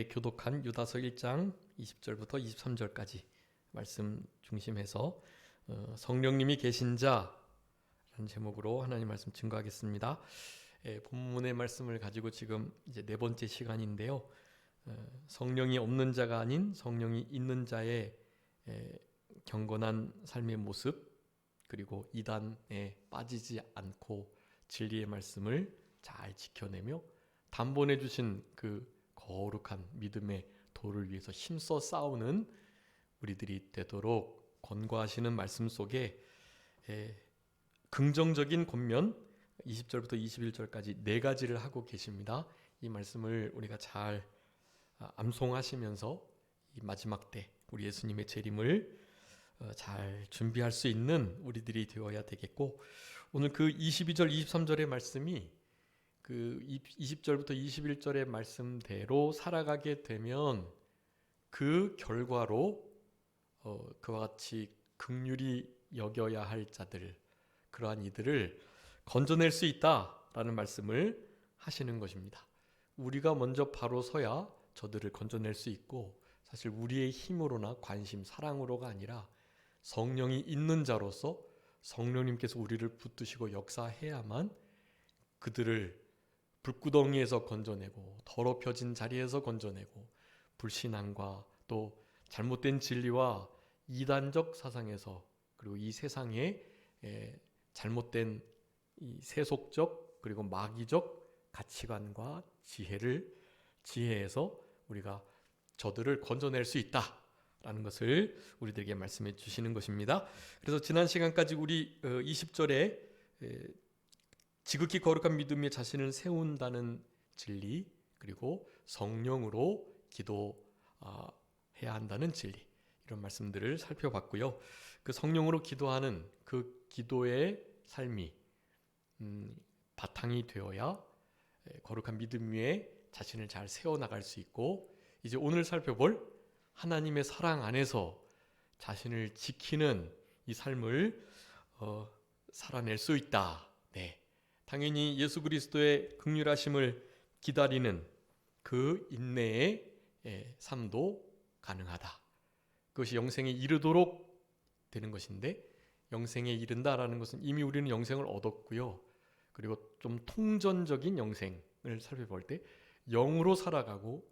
교독한 유다서 1장 20절부터 23절까지 말씀 중심해서 성령님이 계신 자라는 제목으로 하나님 말씀 증거하겠습니다. 본문의 말씀을 가지고 지금 이제 네 번째 시간인데요. 성령이 없는 자가 아닌 성령이 있는 자의 경건한 삶의 모습, 그리고 이단에 빠지지 않고 진리의 말씀을 잘 지켜내며 단번해 주신 그 거룩한 믿음의 도를 위해서 힘써 싸우는 우리들이 되도록 권고하시는 말씀 속에 긍정적인 권면 20절부터 21절까지 네 가지를 하고 계십니다. 이 말씀을 우리가 잘 암송하시면서 이 마지막 때 우리 예수님의 재림을 잘 준비할 수 있는 우리들이 되어야 되겠고, 오늘 그 22절 23절의 말씀이 그 20절부터 21절의 말씀대로 살아가게 되면 그 결과로 그와 같이 긍휼히 여겨야 할 자들, 그러한 이들을 건져낼 수 있다라는 말씀을 하시는 것입니다. 우리가 먼저 바로 서야 저들을 건져낼 수 있고, 사실 우리의 힘으로나 관심, 사랑으로가 아니라 성령이 있는 자로서 성령님께서 우리를 붙드시고 역사해야만 그들을 불구덩이에서 건져내고 더럽혀진 자리에서 건져내고 불신앙과 또 잘못된 진리와 이단적 사상에서, 그리고 이 세상의 잘못된 이 세속적 그리고 마귀적 가치관과 지혜에서 우리가 저들을 건져낼 수 있다라는 것을 우리들에게 말씀해 주시는 것입니다. 그래서 지난 시간까지 우리 20절에 지극히 거룩한 믿음에 자신을 세운다는 진리, 그리고 성령으로 기도해야 한다는 진리, 이런 말씀들을 살펴봤고요. 그 성령으로 기도하는 그 기도의 삶이 바탕이 되어야 거룩한 믿음 위에 자신을 잘 세워나갈 수 있고, 이제 오늘 살펴볼 하나님의 사랑 안에서 자신을 지키는 이 삶을 살아낼 수 있다. 당연히 예수 그리스도의 긍휼하심을 기다리는 그 인내의 삶도 가능하다. 그것이 영생에 이르도록 되는 것인데, 영생에 이른다라는 것은 이미 우리는 영생을 얻었고요. 그리고 좀 통전적인 영생을 살펴볼 때 영으로 살아가고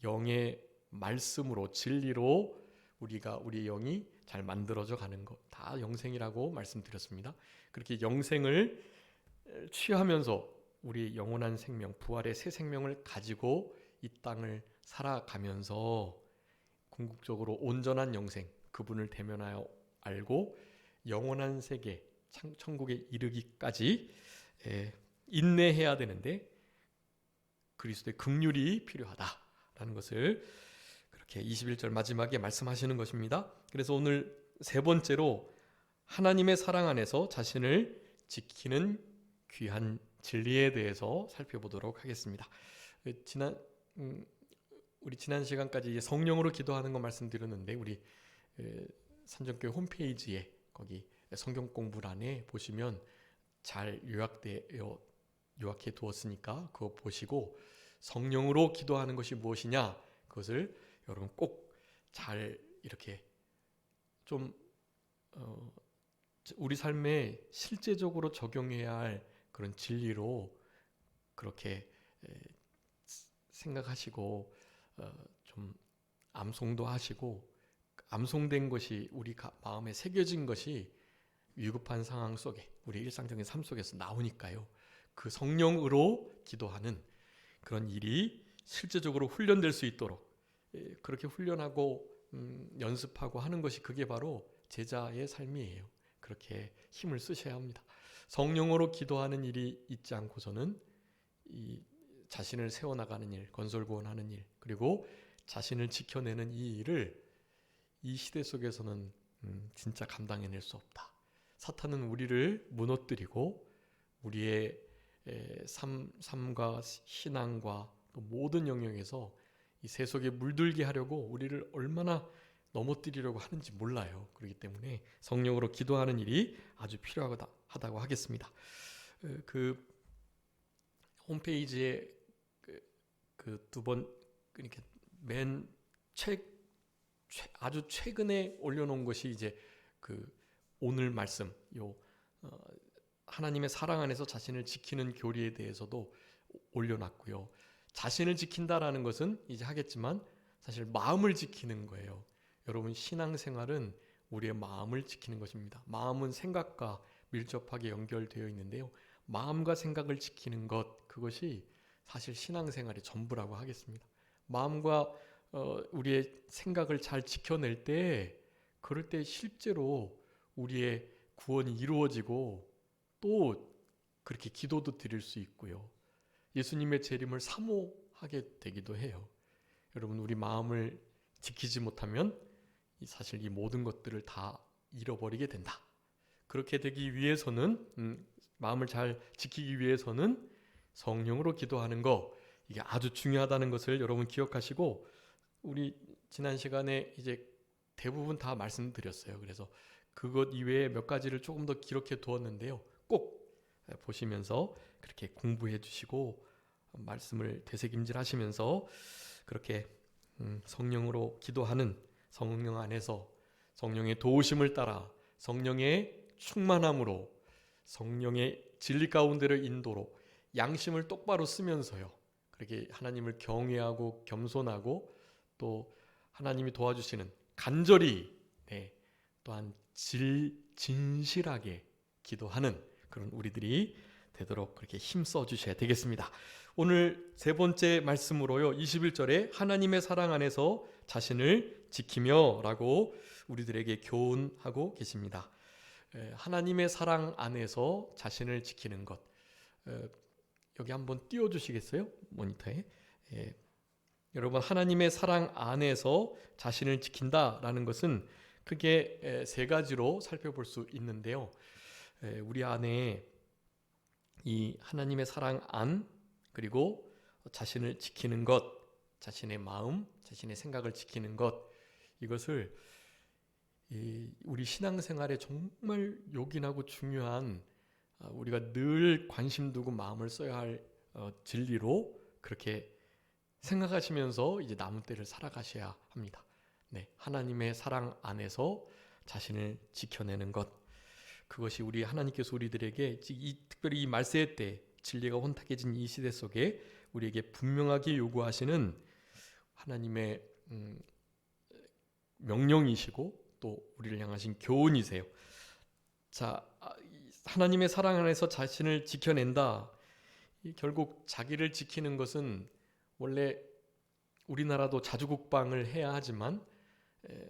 영의 말씀으로, 진리로 우리의 영이 잘 만들어져 가는 것, 다 영생이라고 말씀드렸습니다. 그렇게 영생을 취하면서 우리 영원한 생명, 부활의 새 생명을 가지고 이 땅을 살아가면서 궁극적으로 온전한 영생, 그분을 대면하여 알고 영원한 세계, 천국에 이르기까지 인내해야 되는데 그리스도의 긍휼이 필요하다라는 것을 그렇게 21절 마지막에 말씀하시는 것입니다. 그래서 오늘 세 번째로 하나님의 사랑 안에서 자신을 지키는 귀한 진리에 대해서 살펴보도록 하겠습니다. 우리 지난 시간까지 이제 성령으로 기도하는 거 말씀드렸는데, 우리 산정교회 홈페이지에 거기 성경 공부란에 보시면 잘 요약해 두었으니까 그거 보시고 성령으로 기도하는 것이 무엇이냐, 그것을 여러분 꼭 잘 이렇게 좀 우리 삶에 실제적으로 적용해야 할 그런 진리로 그렇게 생각하시고 좀 암송도 하시고, 암송된 것이 우리 마음에 새겨진 것이 위급한 상황 속에 우리 일상적인 삶 속에서 나오니까요. 그 성령으로 기도하는 그런 일이 실제적으로 훈련될 수 있도록 그렇게 훈련하고 연습하고 하는 것이, 그게 바로 제자의 삶이에요. 그렇게 힘을 쓰셔야 합니다. 성령으로 기도하는 일이 있지 않고서는 이 자신을 세워나가는 일, 건설구원하는 일, 그리고 자신을 지켜내는 이 일을 이 시대 속에서는 진짜 감당해낼 수 없다. 사탄은 우리를 무너뜨리고 우리의 삶과 신앙과 또 모든 영역에서 이 세속에 물들게 하려고 우리를 얼마나 넘어뜨리려고 하는지 몰라요. 그렇기 때문에 성령으로 기도하는 일이 아주 필요하다고 하겠습니다. 그 홈페이지에 그 두 번 이렇게 맨 아주 최근에 올려놓은 것이 이제 그 오늘 말씀 하나님의 사랑 안에서 자신을 지키는 교리에 대해서도 올려놨고요. 자신을 지킨다라는 것은 이제 하겠지만 사실 마음을 지키는 거예요. 여러분, 신앙생활은 우리의 마음을 지키는 것입니다. 마음은 생각과 밀접하게 연결되어 있는데요. 마음과 생각을 지키는 것, 그것이 사실 신앙생활의 전부라고 하겠습니다. 마음과 우리의 생각을 잘 지켜낼 때, 그럴 때 실제로 우리의 구원이 이루어지고 또 그렇게 기도도 드릴 수 있고요. 예수님의 재림을 사모하게 되기도 해요. 여러분, 우리 마음을 지키지 못하면 사실 이 모든 것들을 다 잃어버리게 된다. 그렇게 되기 위해서는 마음을 잘 지키기 위해서는 성령으로 기도하는 거, 이게 아주 중요하다는 것을 여러분 기억하시고, 우리 지난 시간에 이제 대부분 다 말씀드렸어요. 그래서 그것 이외에 몇 가지를 조금 더 기록해 두었는데요. 꼭 보시면서 그렇게 공부해 주시고 말씀을 되새김질하시면서 그렇게 성령으로 기도하는, 성령 안에서 성령의 도우심을 따라 성령의 충만함으로 성령의 진리 가운데로 인도로 양심을 똑바로 쓰면서요, 그렇게 하나님을 경외하고 겸손하고 또 하나님이 도와주시는 간절히 또한 진실하게 기도하는 그런 우리들이 되도록 그렇게 힘써 주셔야 되겠습니다. 오늘 세 번째 말씀으로요, 21절에 하나님의 사랑 안에서 자신을 지키며 라고 우리들에게 교훈하고 계십니다. 하나님의 사랑 안에서 자신을 지키는 것, 여기 한번 띄워주시겠어요? 모니터에. 여러분, 하나님의 사랑 안에서 자신을 지킨다라는 것은 크게 세 가지로 살펴볼 수 있는데요. 우리 안에 이 하나님의 사랑 안, 그리고 자신을 지키는 것, 자신의 마음, 자신의 생각을 지키는 것, 이것을 우리 신앙생활에 정말 요긴하고 중요한, 우리가 늘 관심 두고 마음을 써야 할 진리로 그렇게 생각하시면서 이제 남은 때를 살아가셔야 합니다. 하나님의 사랑 안에서 자신을 지켜내는 것, 그것이 우리 하나님께서 우리들에게 특별히 이 말세 때 진리가 혼탁해진 이 시대 속에 우리에게 분명하게 요구하시는 하나님의 명령이시고 또 우리를 향하신 교훈이세요. 자, 하나님의 사랑 안에서 자신을 지켜낸다. 결국 자기를 지키는 것은 원래 우리나라도 자주국방을 해야 하지만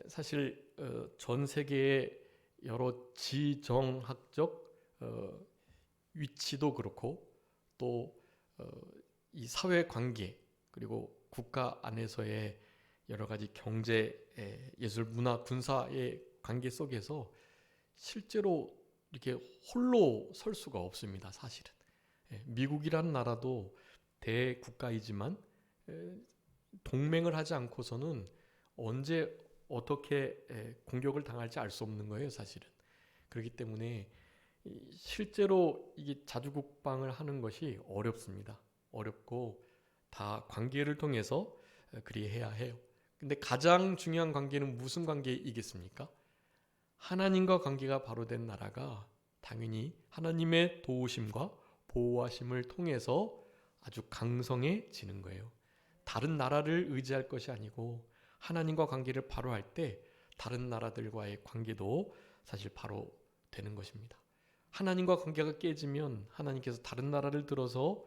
사실 전 세계의 여러 지정학적 위치도 그렇고 또 이 사회 관계, 그리고 국가 안에서의 여러 가지 경제, 예술, 문화, 군사의 관계 속에서 실제로 이렇게 홀로 설 수가 없습니다. 사실은 미국이라는 나라도 대국가이지만 동맹을 하지 않고서는 언제 어떻게 공격을 당할지 알 수 없는 거예요, 사실은. 그렇기 때문에 실제로 이게 자주국방을 하는 것이 어렵습니다. 어렵고 다 관계를 통해서 그리해야 해요. 근데 가장 중요한 관계는 무슨 관계이겠습니까? 하나님과 관계가 바로 된 나라가 당연히 하나님의 도우심과 보호하심을 통해서 아주 강성해지는 거예요. 다른 나라를 의지할 것이 아니고 하나님과 관계를 바로 할 때 다른 나라들과의 관계도 사실 바로 되는 것입니다. 하나님과 관계가 깨지면 하나님께서 다른 나라를 들어서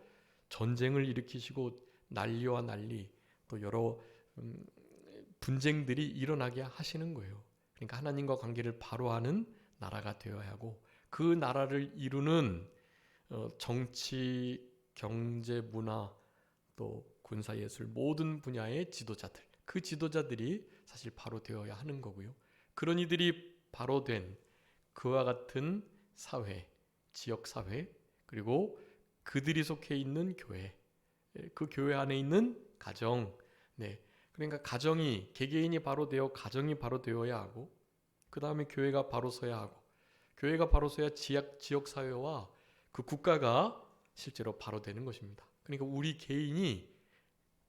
전쟁을 일으키시고 난리와 난리, 또 여러 분쟁들이 일어나게 하시는 거예요. 그러니까 하나님과 관계를 바로 하는 나라가 되어야 하고, 그 나라를 이루는 정치, 경제, 문화, 또 군사, 예술 모든 분야의 지도자들, 그 지도자들이 사실 바로 되어야 하는 거고요. 그런 이들이 바로 된 그와 같은 사회, 지역사회, 그리고 그들이 속해 있는 교회, 그 교회 안에 있는 가정, 그러니까 가정이, 개개인이 바로 되어 가정이 바로 되어야 하고, 그 다음에 교회가 바로 서야 하고, 교회가 바로 서야 지역사회와 그 국가가 실제로 바로 되는 것입니다. 그러니까 우리 개인이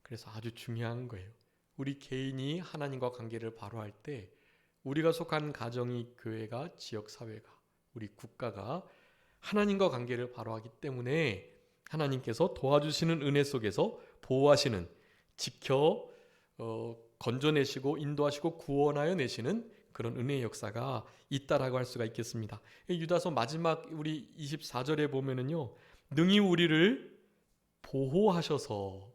그래서 아주 중요한 거예요. 우리 개인이 하나님과 관계를 바로 할 때 우리가 속한 가정이, 교회가, 지역사회가, 우리 국가가 하나님과 관계를 바로 하기 때문에 하나님께서 도와주시는 은혜 속에서 보호하시는, 지켜 건져내시고 인도하시고 구원하여 내시는 그런 은혜의 역사가 있다라고 할 수가 있겠습니다. 유다서 마지막 우리 24절에 보면은요, 능히 우리를 보호하셔서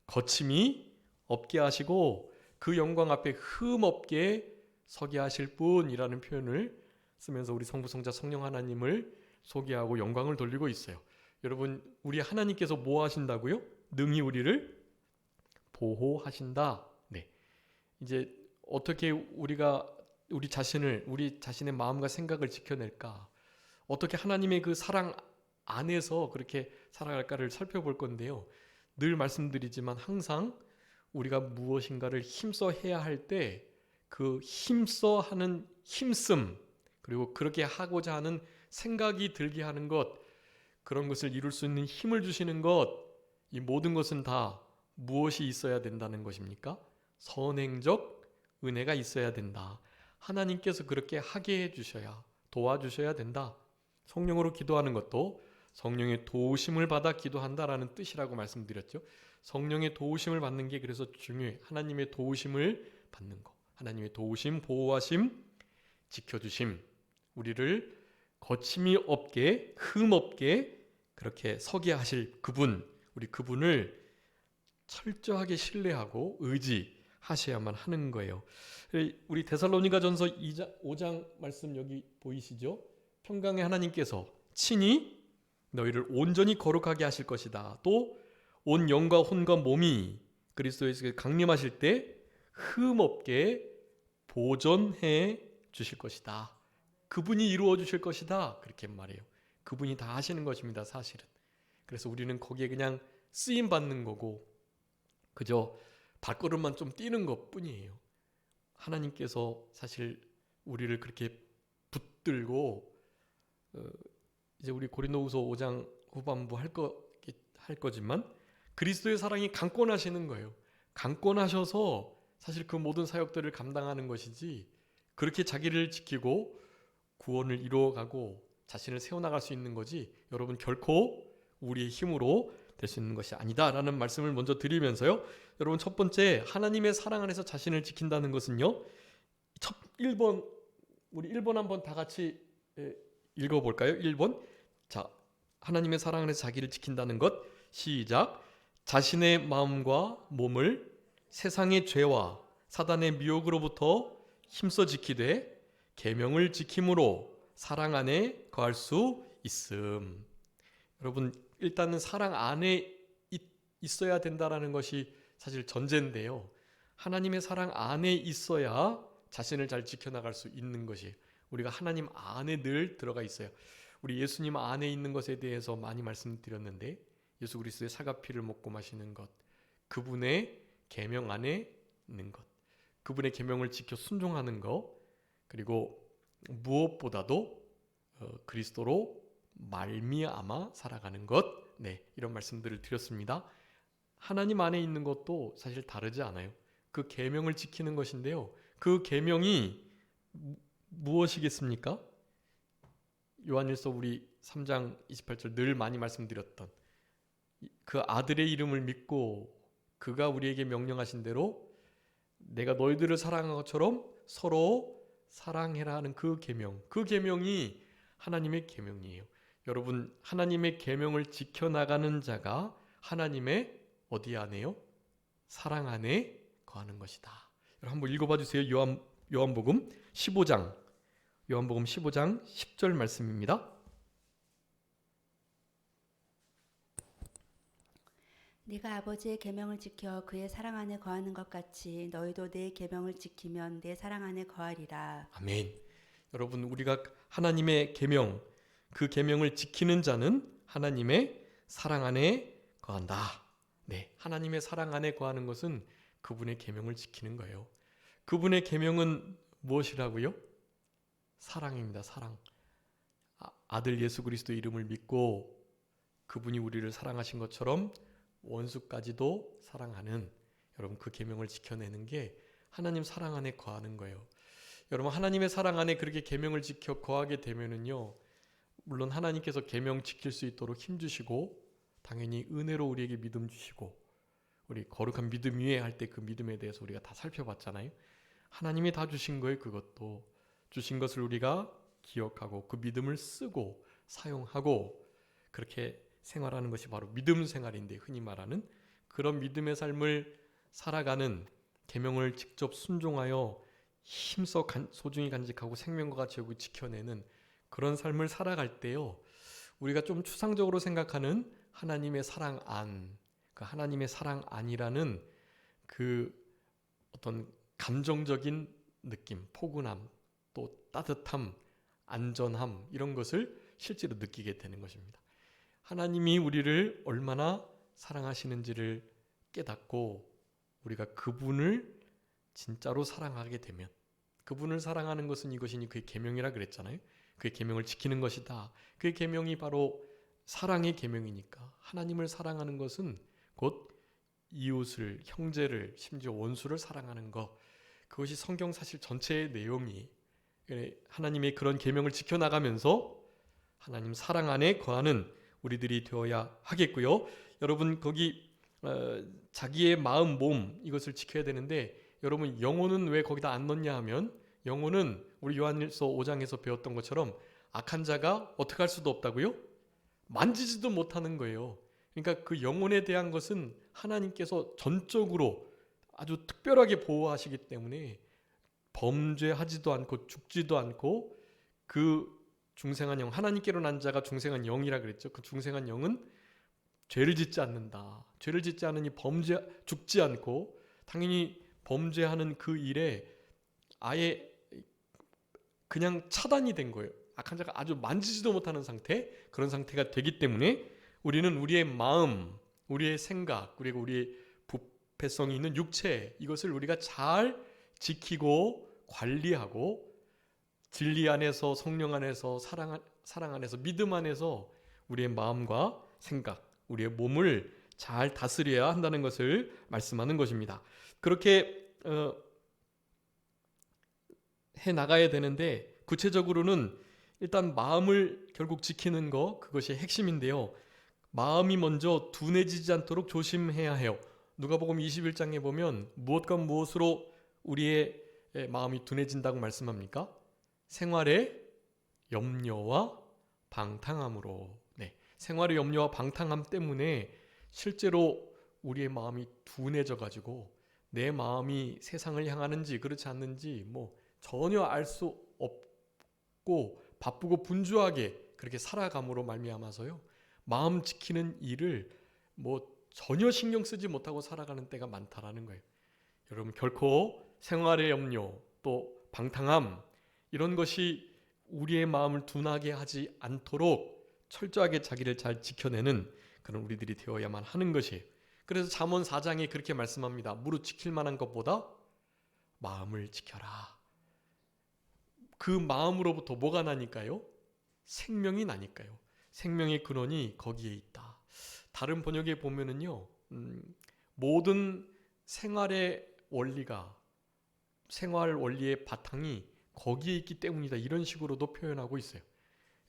거침이 없게 하시고 그 영광 앞에 흠 없게 서게 하실 분이라는 표현을 쓰면서 우리 성부, 성자, 성령 하나님을 소개하고 영광을 돌리고 있어요. 여러분, 우리 하나님께서 뭐 하신다고요? 능히 우리를 보호하신다. 네. 이제 어떻게 우리가 우리 자신의 마음과 생각을 지켜낼까? 어떻게 하나님의 그 사랑 안에서 그렇게 살아갈까를 살펴볼 건데요. 늘 말씀드리지만 항상 우리가 무엇인가를 힘써 해야 할 때 그 힘써 하는 힘씀, 그리고 그렇게 하고자 하는 생각이 들게 하는 것, 그런 것을 이룰 수 있는 힘을 주시는 것, 이 모든 것은 다 무엇이 있어야 된다는 것입니까? 선행적 은혜가 있어야 된다. 하나님께서 그렇게 하게 해주셔야, 도와주셔야 된다. 성령으로 기도하는 것도 성령의 도우심을 받아 기도한다라는 뜻이라고 말씀드렸죠. 성령의 도우심을 받는 게 그래서 중요해. 하나님의 도우심을 받는 거. 하나님의 도우심, 보호하심, 지켜주심, 우리를 거침이 없게, 흠 없게 그렇게 서게 하실 그분, 우리 그분을 철저하게 신뢰하고 의지하셔야만 하는 거예요. 우리 데살로니가전서 5장 말씀 여기 보이시죠? 평강의 하나님께서 친히 너희를 온전히 거룩하게 하실 것이다. 또 온 영과 혼과 몸이 그리스도에서 강림하실 때 흠 없게 보존해 주실 것이다. 그분이 이루어 주실 것이다. 그렇게 말해요. 그분이 다 하시는 것입니다, 사실은. 그래서 우리는 거기에 그냥 쓰임 받는 거고 그저 발걸음만 좀 뛰는 것뿐이에요. 하나님께서 사실 우리를 그렇게 붙들고 이제 우리 고린도후서 5장 후반부 할 거지만 그리스도의 사랑이 강권하시는 거예요. 강권하셔서 사실 그 모든 사역들을 감당하는 것이지, 그렇게 자기를 지키고 구원을 이루어가고 자신을 세워나갈 수 있는 거지, 여러분 결코 우리의 힘으로 될 수 있는 것이 아니다라는 말씀을 먼저 드리면서요. 여러분, 첫 번째, 하나님의 사랑 안에서 자신을 지킨다는 것은요, 1번, 우리 1번 한번 다 같이 읽어볼까요? 1번. 자, 하나님의 사랑 안에서 자기를 지킨다는 것. 시작. 자신의 마음과 몸을 세상의 죄와 사단의 미혹으로부터 힘써 지키되 계명을 지킴으로 사랑 안에 거할 수 있음. 여러분, 일단은 사랑 안에 있어야 된다라는 것이 사실 전제인데요. 하나님의 사랑 안에 있어야 자신을 잘 지켜나갈 수 있는 것이, 우리가 하나님 안에 늘 들어가 있어요. 우리 예수님 안에 있는 것에 대해서 많이 말씀드렸는데, 예수 그리스도의 사가피를 먹고 마시는 것, 그분의 계명 안에 있는 것, 그분의 계명을 지켜 순종하는 것, 그리고 무엇보다도 그리스도로 말미암아 살아가는 것, 이런 말씀들을 드렸습니다. 하나님 안에 있는 것도 사실 다르지 않아요. 그 계명을 지키는 것인데요. 그 계명이 무엇이겠습니까? 요한일서 우리 3장 28절 늘 많이 말씀드렸던 그 아들의 이름을 믿고 그가 우리에게 명령하신 대로 내가 너희들을 사랑한 것처럼 서로 사랑해라 하는 그 계명, 그 계명이 하나님의 계명이에요. 여러분, 하나님의 계명을 지켜나가는 자가 하나님의 어디 안에요? 사랑 안에 거하는 것이다. 여러분 한번 읽어봐 주세요. 요한복음 15장 10절 말씀입니다. 네가 아버지의 계명을 지켜 그의 사랑 안에 거하는 것 같이 너희도 내 계명을 지키면 내 사랑 안에 거하리라. 아멘. 여러분, 우리가 하나님의 계명, 그 계명을 지키는 자는 하나님의 사랑 안에 거한다. 하나님의 사랑 안에 거하는 것은 그분의 계명을 지키는 거예요. 그분의 계명은 무엇이라고요? 사랑입니다. 사랑. 아들 예수 그리스도의 이름을 믿고 그분이 우리를 사랑하신 것처럼 원수까지도 사랑하는, 여러분 그 계명을 지켜내는 게 하나님 사랑 안에 거하는 거예요. 여러분 하나님의 사랑 안에 그렇게 계명을 지켜 거하게 되면은요, 물론 하나님께서 계명 지킬 수 있도록 힘 주시고 당연히 은혜로 우리에게 믿음 주시고 우리 거룩한 믿음 위에 할 때 그 믿음에 대해서 우리가 다 살펴봤잖아요. 하나님이 다 주신 거예요. 그것도 주신 것을 우리가 기억하고 그 믿음을 쓰고 사용하고 그렇게 생활하는 것이 바로 믿음 생활인데, 흔히 말하는 그런 믿음의 삶을 살아가는, 계명을 직접 순종하여 힘써 소중히 간직하고 생명과 같이 여기 지켜내는 그런 삶을 살아갈 때요, 우리가 좀 추상적으로 생각하는 하나님의 사랑 안, 그 하나님의 사랑 안이라는 그 어떤 감정적인 느낌, 포근함, 또 따뜻함, 안전함, 이런 것을 실제로 느끼게 되는 것입니다. 하나님이 우리를 얼마나 사랑하시는지를 깨닫고 우리가 그분을 진짜로 사랑하게 되면, 그분을 사랑하는 것은 이것이니 그의 계명이라 그랬잖아요. 그의 계명을 지키는 것이다. 그의 계명이 바로 사랑의 계명이니까, 하나님을 사랑하는 것은 곧 이웃을, 형제를, 심지어 원수를 사랑하는 것, 그것이 성경 사실 전체의 내용이 하나님의 그런 계명을 지켜나가면서 하나님 사랑 안에 거하는 우리들이 되어야 하겠고요. 여러분 거기 자기의 마음, 몸, 이것을 지켜야 되는데, 여러분 영혼은 왜 거기다 안 넣냐 하면, 영혼은 우리 요한일서 5장에서 배웠던 것처럼 악한 자가 어떻게 할 수도 없다고요? 만지지도 못하는 거예요. 그러니까 그 영혼에 대한 것은 하나님께서 전적으로 아주 특별하게 보호하시기 때문에 범죄하지도 않고 죽지도 않고, 그 중생한 영, 하나님께로 난 자가 중생한 영이라 그랬죠. 그 중생한 영은 죄를 짓지 않는다. 죄를 짓지 않으니 죽지 않고, 당연히 범죄하는 그 일에 아예 그냥 차단이 된 거예요. 악한 자가 아주 만지지도 못하는 상태, 그런 상태가 되기 때문에 우리는 우리의 마음, 우리의 생각, 그리고 우리의 부패성이 있는 육체, 이것을 우리가 잘 지키고 관리하고 진리 안에서, 성령 안에서, 사랑 안에서, 믿음 안에서 우리의 마음과 생각, 우리의 몸을 잘 다스려야 한다는 것을 말씀하는 것입니다. 그렇게 해 나가야 되는데, 구체적으로는 일단 마음을 결국 지키는 거, 그것이 핵심인데요. 마음이 먼저 둔해지지 않도록 조심해야 해요. 누가복음 21장에 보면 무엇과 무엇으로 우리의 마음이 둔해진다고 말씀합니까? 생활의 염려와 방탕함으로. 생활의 염려와 방탕함 때문에 실제로 우리의 마음이 둔해져 가지고 내 마음이 세상을 향하는지 그렇지 않는지 전혀 알 수 없고 바쁘고 분주하게 그렇게 살아감으로 말미암아서요, 마음 지키는 일을 전혀 신경 쓰지 못하고 살아가는 때가 많다라는 거예요. 여러분 결코 생활의 염려, 또 방탕함, 이런 것이 우리의 마음을 둔하게 하지 않도록 철저하게 자기를 잘 지켜내는 그런 우리들이 되어야만 하는 것이에요. 그래서 잠언 4장에 그렇게 말씀합니다. 무릇 지킬 만한 것보다 마음을 지켜라. 그 마음으로부터 뭐가 나니까요? 생명이 나니까요. 생명의 근원이 거기에 있다. 다른 번역에 보면은요, 모든 생활의 원리가, 생활 원리의 바탕이 거기에 있기 때문이다, 이런 식으로도 표현하고 있어요.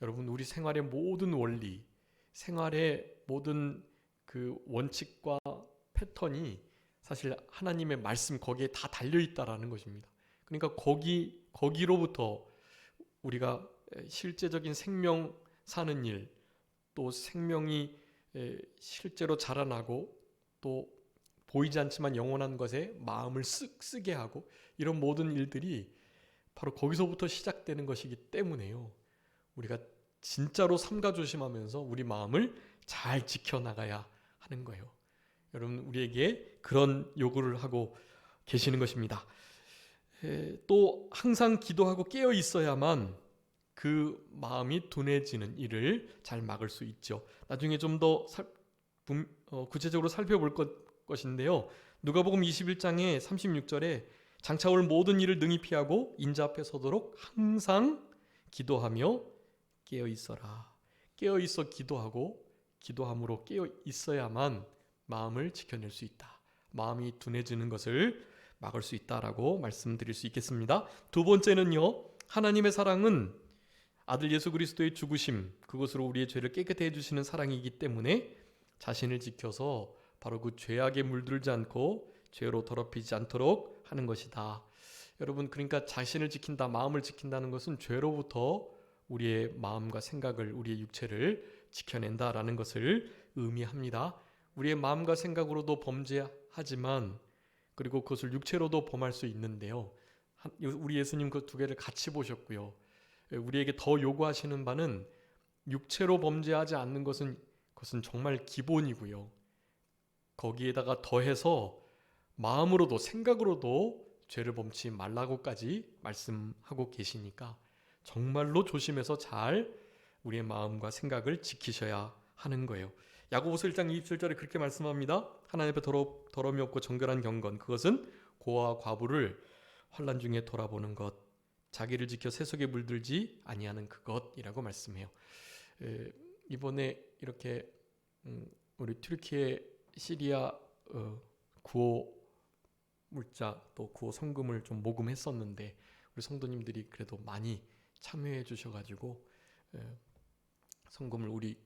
여러분 우리 생활의 모든 원리, 생활의 모든 그 원칙과 패턴이 사실 하나님의 말씀 거기에 다 달려있다라는 것입니다. 그러니까 거기로부터 우리가 실제적인 생명 사는 일, 또 생명이 실제로 자라나고 또 보이지 않지만 영원한 것에 마음을 쓰게 하고, 이런 모든 일들이 바로 거기서부터 시작되는 것이기 때문에요, 우리가 진짜로 삼가 조심하면서 우리 마음을 잘 지켜나가야 하는 거예요. 여러분 우리에게 그런 요구를 하고 계시는 것입니다. 또 항상 기도하고 깨어 있어야만 그 마음이 둔해지는 일을 잘 막을 수 있죠. 나중에 좀 더 구체적으로 살펴볼 것인데요. 누가복음 21장의 36절에 장차 올 모든 일을 능히 피하고 인자 앞에 서도록 항상 기도하며 깨어 있어라. 깨어 있어 기도하고 기도함으로 깨어 있어야만 마음을 지켜낼 수 있다 마음이 둔해지는 것을 막을 수 있다라고 말씀드릴 수 있겠습니다. 두 번째는요, 하나님의 사랑은 아들 예수 그리스도의 죽으심, 그것으로 우리의 죄를 깨끗게 해주시는 사랑이기 때문에 자신을 지켜서 바로 그 죄악에 물들지 않고 죄로 더럽히지 않도록 하는 것이다. 여러분, 그러니까 자신을 지킨다, 마음을 지킨다는 것은 죄로부터 우리의 마음과 생각을, 우리의 육체를 지켜낸다라는 것을 의미합니다. 우리의 마음과 생각으로도 범죄하지만, 그리고 그것을 육체로도 범할 수 있는데요. 우리 예수님 그 두 개를 같이 보셨고요. 우리에게 더 요구하시는 바는 육체로 범죄하지 않는 그것은 정말 기본이고요. 거기에다가 더해서 마음으로도 생각으로도 죄를 범치 말라고까지 말씀하고 계시니까 정말로 조심해서 잘 우리의 마음과 생각을 지키셔야 하는 거예요. 야고보서 1장 27절에 그렇게 말씀합니다. 하나님 앞에 더러움이 없고 정결한 경건, 그것은 고아와 과부를 환난 중에 돌아보는 것, 자기를 지켜 세속에 물들지 아니하는 그것이라고 말씀해요. 이번에 이렇게 우리 튀르키예 시리아 구호 물자 또 구호 성금을 좀 모금했었는데, 우리 성도님들이 그래도 많이 참여해 주셔가지고 성금을 우리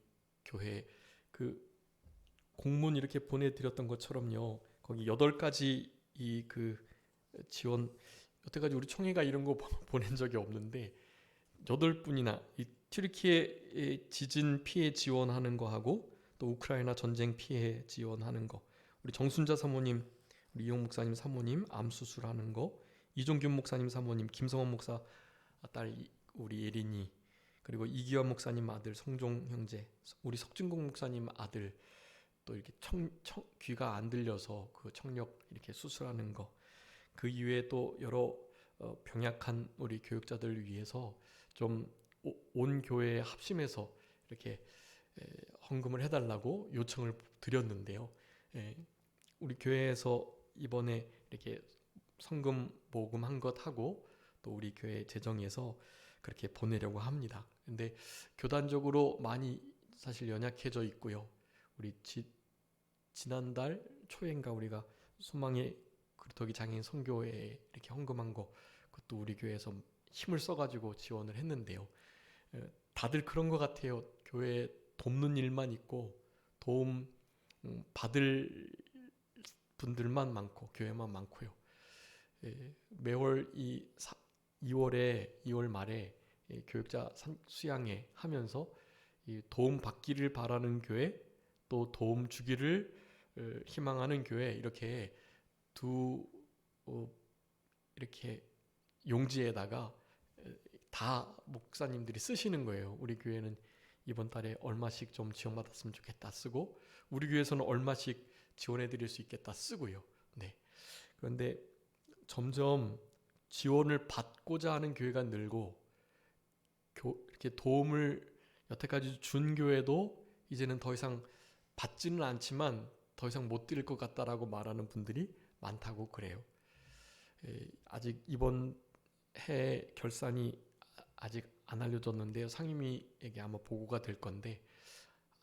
교회 그 공문 이렇게 보내드렸던 것처럼요, 거기 8가지 이 그 지원, 여태까지 우리 총회가 이런 거 보낸 적이 없는데 8분이나 이 튀르키예 지진 피해 지원하는 거 하고 또 우크라이나 전쟁 피해 지원하는 거, 우리 정순자 사모님, 우리 이용 목사님 사모님 암 수술하는 거, 이종균 목사님 사모님, 김성원 목사 딸 우리 예린이, 그리고 이기환 목사님 아들 성종 형제, 우리 석진공 목사님 아들 또 이렇게 귀가 안 들려서 그 청력 이렇게 수술하는 거, 그 이외에 또 여러 병약한 우리 교육자들을 위해서 좀 온 교회에 합심해서 이렇게 헌금을 해달라고 요청을 드렸는데요. 우리 교회에서 이번에 이렇게 성금 모금한 것 하고 또 우리 교회 재정에서 그렇게 보내려고 합니다. 근데 교단적으로 많이 사실 연약해져 있고요. 우리 지난달 초인가 우리가 소망의 그루터기 장애인 선교회에 이렇게 헌금한 거, 그것도 우리 교회에서 힘을 써가지고 지원을 했는데요. 다들 그런 것 같아요. 교회에 돕는 일만 있고 도움 받을 분들만 많고 교회만 많고요. 매월 2월 말에 교육자 수양회 하면서 도움 받기를 바라는 교회, 또 도움 주기를 희망하는 교회, 이렇게 이렇게 용지에다가 다 목사님들이 쓰시는 거예요. 우리 교회는 이번 달에 얼마씩 좀 지원받았으면 좋겠다 쓰고, 우리 교회에서는 얼마씩 지원해 드릴 수 있겠다 쓰고요. 네. 그런데 점점 지원을 받고자 하는 교회가 늘고, 이렇게 도움을 여태까지 준 교회도 이제는 더 이상 받지는 않지만 더 이상 못 드릴 것 같다라고 말하는 분들이 많다고 그래요. 아직 이번 해 결산이 아직 안 알려졌는데요. 상임위에게 아마 보고가 될 건데,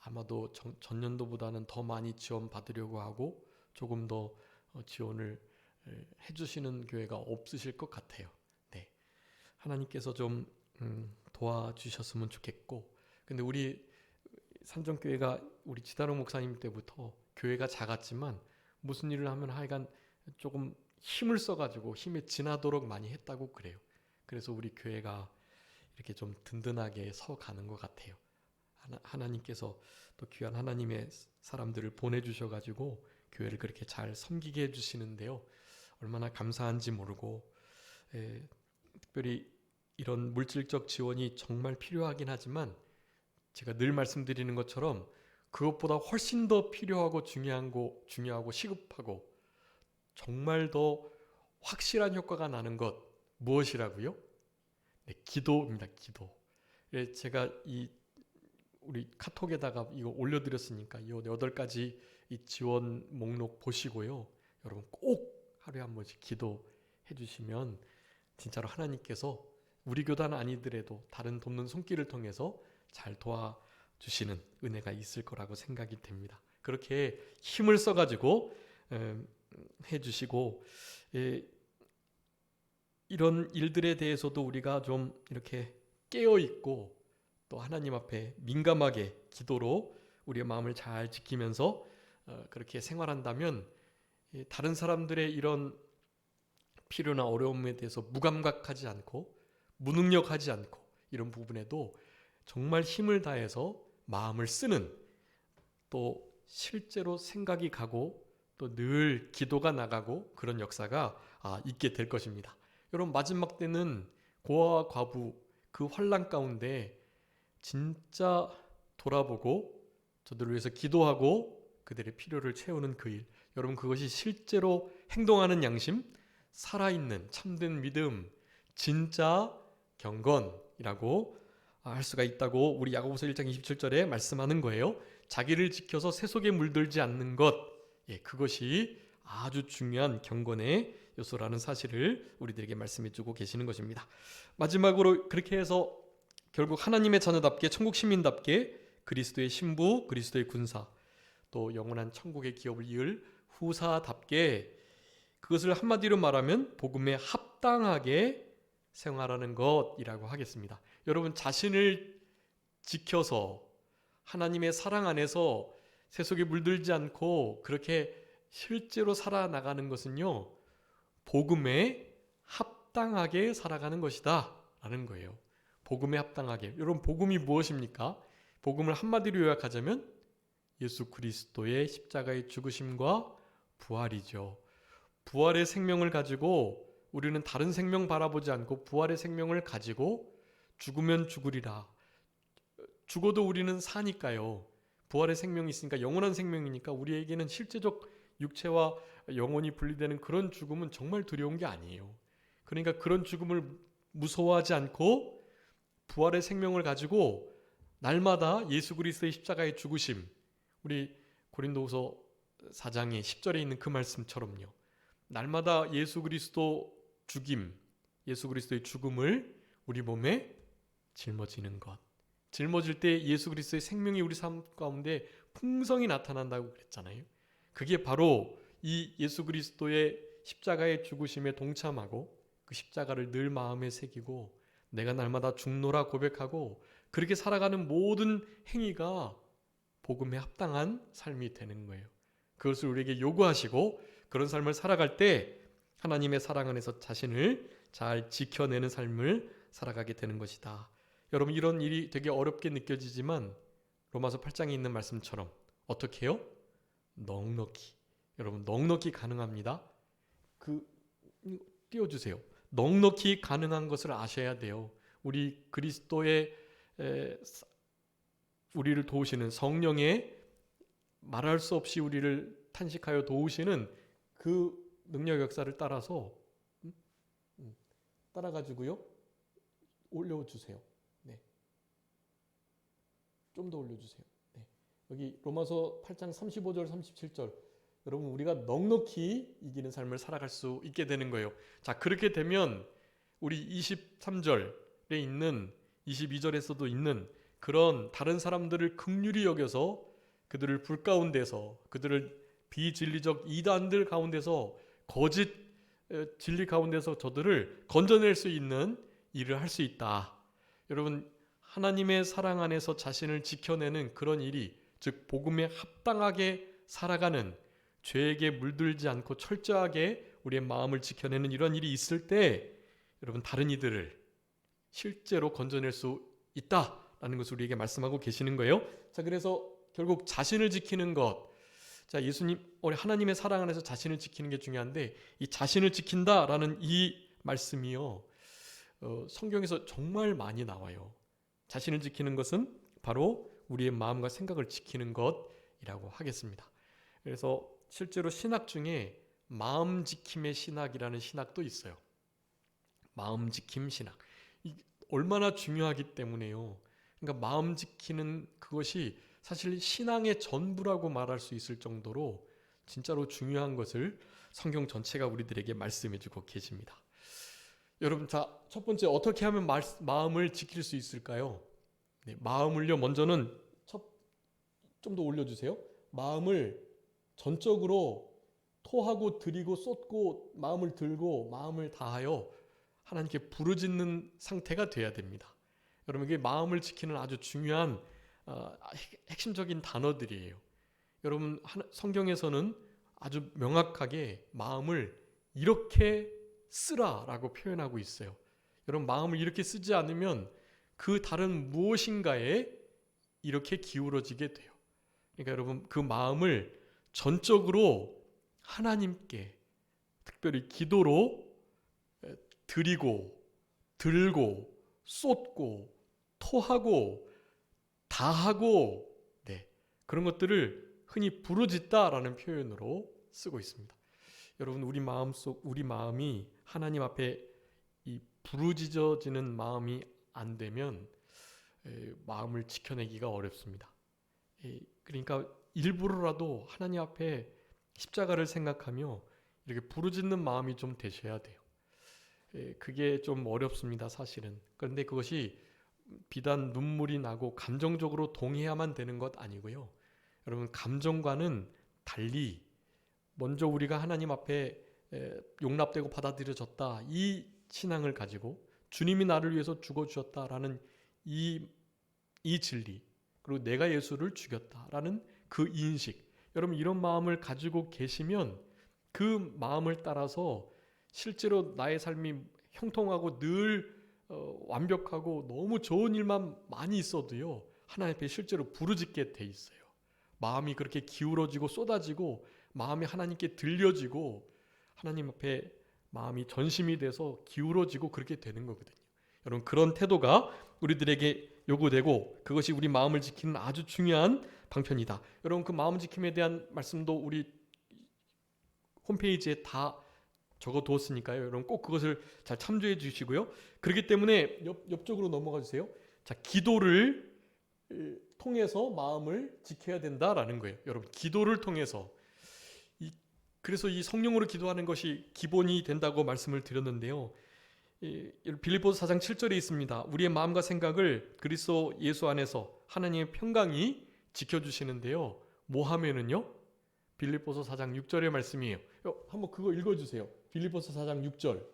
아마도 전년도보다는 더 많이 지원 받으려고 하고 조금 더 지원을 해주시는 교회가 없으실 것 같아요. 네, 하나님께서 좀 도와주셨으면 좋겠고, 근데 우리 산정교회가 우리 지다롱 목사님 때부터 교회가 작았지만 무슨 일을 하면 하여간 조금 힘을 써가지고 힘에 지나도록 많이 했다고 그래요. 그래서 우리 교회가 이렇게 좀 든든하게 서가는 것 같아요. 하나님께서 또 귀한 하나님의 사람들을 보내주셔가지고 교회를 그렇게 잘 섬기게 해주시는데요. 얼마나 감사한지 모르고, 특별히 이런 물질적 지원이 정말 필요하긴 하지만 제가 늘 말씀드리는 것처럼 그것보다 훨씬 더 필요하고 중요하고 시급하고 정말 더 확실한 효과가 나는 것, 무엇이라고요? 네, 기도입니다. 기도. 제가 우리 카톡에다가 이거 올려드렸으니까 이 8가지 이 지원 목록 보시고요. 여러분 꼭 하루에 한 번씩 기도해 주시면 진짜로 하나님께서 우리 교단 아니더라도 다른 돕는 손길을 통해서 잘 도와주시는 은혜가 있을 거라고 생각이 됩니다. 그렇게 힘을 써가지고 해주시고 이런 일들에 대해서도 우리가 좀 이렇게 깨어 있고 또 하나님 앞에 민감하게 기도로 우리의 마음을 잘 지키면서 그렇게 생활한다면 다른 사람들의 이런 필요나 어려움에 대해서 무감각하지 않고 무능력하지 않고 이런 부분에도 정말 힘을 다해서 마음을 쓰는, 또 실제로 생각이 가고 또 늘 기도가 나가고 그런 역사가 있게 될 것입니다. 여러분, 마지막 때는 고아와 과부 그 환난 가운데 진짜 돌아보고 저들을 위해서 기도하고 그들의 필요를 채우는 그 일, 여러분 그것이 실제로 행동하는 양심, 살아있는 참된 믿음, 진짜 경건이라고 할 수가 있다고 우리 야고보서 1장 27절에 말씀하는 거예요. 자기를 지켜서 세속에 물들지 않는 것, 그것이 아주 중요한 경건의 요소라는 사실을 우리들에게 말씀해 주고 계시는 것입니다. 마지막으로 그렇게 해서 결국 하나님의 자녀답게, 천국 시민답게 그리스도의 신부, 그리스도의 군사, 또 영원한 천국의 기업을 이을 후사답게 그것을 한마디로 말하면 복음에 합당하게 생활하는 것이라고 하겠습니다. 여러분, 자신을 지켜서 하나님의 사랑 안에서 세속에 물들지 않고 그렇게 실제로 살아나가는 것은요, 복음에 합당하게 살아가는 것이다 라는 거예요. 복음에 합당하게. 여러분, 복음이 무엇입니까? 복음을 한마디로 요약하자면 예수 그리스도의 십자가의 죽으심과 부활이죠. 부활의 생명을 가지고 우리는 다른 생명 바라보지 않고 부활의 생명을 가지고 죽으면 죽으리라. 죽어도 우리는 사니까요. 부활의 생명이 있으니까, 영원한 생명이니까 우리에게는 실제적 육체와 영혼이 분리되는 그런 죽음은 정말 두려운 게 아니에요. 그러니까 그런 죽음을 무서워하지 않고 부활의 생명을 가지고 날마다 예수 그리스도의 십자가의 죽으심, 우리 고린도후서 4장의 10절에 있는 그 말씀처럼요, 날마다 예수 그리스도 죽임, 예수 그리스도의 죽음을 우리 몸에 짊어지는 것. 짊어질 때 예수 그리스도의 생명이 우리 삶 가운데 풍성히 나타난다고 그랬잖아요. 그게 바로 이 예수 그리스도의 십자가의 죽으심에 동참하고 그 십자가를 늘 마음에 새기고 내가 날마다 죽노라 고백하고 그렇게 살아가는 모든 행위가 복음에 합당한 삶이 되는 거예요. 그것을 우리에게 요구하시고 그런 삶을 살아갈 때 하나님의 사랑 안에서 자신을 잘 지켜내는 삶을 살아가게 되는 것이다. 여러분, 이런 일이 되게 어렵게 느껴지지만 로마서 8장에 있는 말씀처럼 어떻게 해요? 넉넉히. 여러분, 넉넉히 가능합니다. 띄워주세요. 넉넉히 가능한 것을 아셔야 돼요. 우리 그리스도의 우리를 도우시는 성령의 말할 수 없이 우리를 탄식하여 도우시는 그 능력 역사를 따라서 따라가지고요, 올려주세요. 네, 좀 더 올려주세요. 네. 여기 로마서 8장 35절 37절, 여러분 우리가 넉넉히 이기는 삶을 살아갈 수 있게 되는 거예요. 자, 그렇게 되면 우리 23절에 있는 22절에서도 있는 그런 다른 사람들을 긍휼히 여겨서 그들을 불 가운데서, 그들을 비진리적 이단들 가운데서, 거짓 진리 가운데서 저들을 건져낼 수 있는 일을 할 수 있다. 여러분, 하나님의 사랑 안에서 자신을 지켜내는 그런 일이, 즉 복음에 합당하게 살아가는, 죄에게 물들지 않고 철저하게 우리의 마음을 지켜내는 이런 일이 있을 때 여러분, 다른 이들을 실제로 건져낼 수 있다라는 것을 우리에게 말씀하고 계시는 거예요. 자, 그래서 결국 자신을 지키는 것, 자, 예수님, 우리 하나님의 사랑 안에서 자신을 지키는 게 중요한데, 이 자신을 지킨다라는 이 말씀이요, 성경에서 정말 많이 나와요. 자신을 지키는 것은 바로 우리의 마음과 생각을 지키는 것이라고 하겠습니다. 그래서 실제로 신학 중에 마음 지킴의 신학이라는 신학도 있어요. 마음 지킴 신학. 얼마나 중요하기 때문에요. 그러니까 마음 지키는 그것이 사실 신앙의 전부라고 말할 수 있을 정도로 진짜로 중요한 것을 성경 전체가 우리들에게 말씀해주고 계십니다. 여러분, 자, 첫 번째 어떻게 하면 마음을 지킬 수 있을까요? 네, 마음을요, 먼저는 좀 더 올려주세요. 마음을 전적으로 토하고 드리고 쏟고 마음을 들고 마음을 다하여 하나님께 부르짖는 상태가 돼야 됩니다. 여러분, 이게 마음을 지키는 아주 중요한 핵심적인 단어들이에요. 여러분, 성경에서는 아주 명확하게 마음을 이렇게 쓰라라고 표현하고 있어요. 여러분, 마음을 이렇게 쓰지 않으면 그 다른 무엇인가에 이렇게 기울어지게 돼요. 그러니까 여러분, 그 마음을 전적으로 하나님께 특별히 기도로 드리고 들고 쏟고 토하고 다하고 그런 것들을 흔히 부르짖다라는 표현으로 쓰고 있습니다. 여러분, 우리 마음이 하나님 앞에 이 부르짖어지는 마음이 안 되면 마음을 지켜내기가 어렵습니다. 그러니까 일부러라도 하나님 앞에 십자가를 생각하며 이렇게 부르짖는 마음이 좀 되셔야 돼요. 그게 좀 어렵습니다, 사실은. 그런데 그것이 비단 눈물이 나고 감정적으로 동의해야만 되는 것 아니고요. 여러분, 감정과는 달리 먼저 우리가 하나님 앞에 용납되고 받아들여졌다, 이 신앙을 가지고 주님이 나를 위해서 죽어주셨다라는 이 진리, 그리고 내가 예수를 죽였다라는 그 인식, 여러분 이런 마음을 가지고 계시면 그 마음을 따라서 실제로 나의 삶이 형통하고 늘 완벽하고 너무 좋은 일만 많이 있어도요, 하나님 앞에 실제로 부르짖게 돼 있어요. 마음이 그렇게 기울어지고 쏟아지고 마음이 하나님께 들려지고 하나님 앞에 마음이 전심이 돼서 기울어지고 그렇게 되는 거거든요. 여러분, 그런 태도가 우리들에게 요구되고 그것이 우리 마음을 지키는 아주 중요한 방편이다. 여러분, 그 마음 지킴에 대한 말씀도 우리 홈페이지에 다 적어두었으니까요. 여러분 꼭 그것을 잘 참조해 주시고요. 그렇기 때문에 옆쪽으로 넘어가 주세요. 자, 기도를 통해서 마음을 지켜야 된다라는 거예요. 여러분, 기도를 통해서. 그래서 이 성령으로 기도하는 것이 기본이 된다고 말씀을 드렸는데요. 빌립보서 4장 7절에 있습니다. 우리의 마음과 생각을 그리스도 예수 안에서 하나님의 평강이 지켜주시는데요. 뭐 하면은요? 빌립보서 4장 6절의 말씀이에요. 한번 그거 읽어주세요. 빌립보서 4장 6절.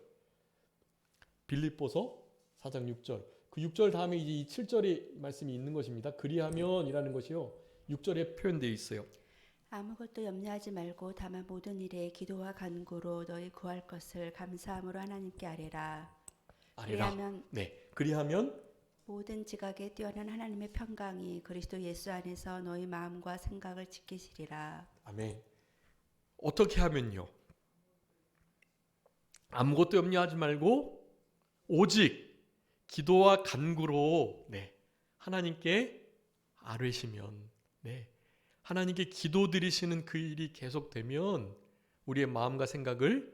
빌립보서 4장 6절. 그 6절 다음에 이제 이 7절의 말씀이 있는 것입니다. 그리하면이라는 것이요, 6절에 표현되어 있어요. 아무것도 염려하지 말고 다만 모든 일에 기도와 간구로 너희 구할 것을 감사함으로 하나님께 아뢰라. 그리하면 모든 지각에 뛰어난 하나님의 평강이 그리스도 예수 안에서 너희 마음과 생각을 지키시리라. 아멘. 어떻게 하면요? 아무것도 염려하지 말고 오직 기도와 간구로 하나님께 아뢰시면, 하나님께 기도드리시는 그 일이 계속되면 우리의 마음과 생각을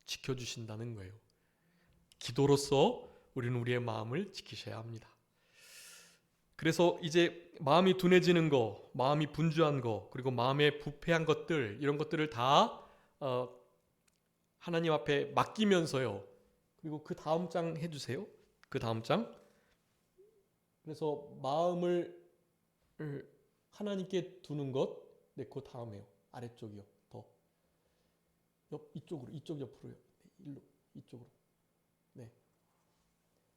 지켜주신다는 거예요. 기도로서 우리는 우리의 마음을 지키셔야 합니다. 그래서 이제 마음이 둔해지는 거, 마음이 분주한 거, 그리고 마음에 부패한 것들, 이런 것들을 다 하나님 앞에 맡기면서요. 그리고 그 다음 장 해주세요. 그 다음 장. 그래서 마음을 하나님께 두는 것, 그 다음에요. 아래쪽이요. 더 이쪽으로, 이쪽 옆으로요. 일로, 이쪽으로.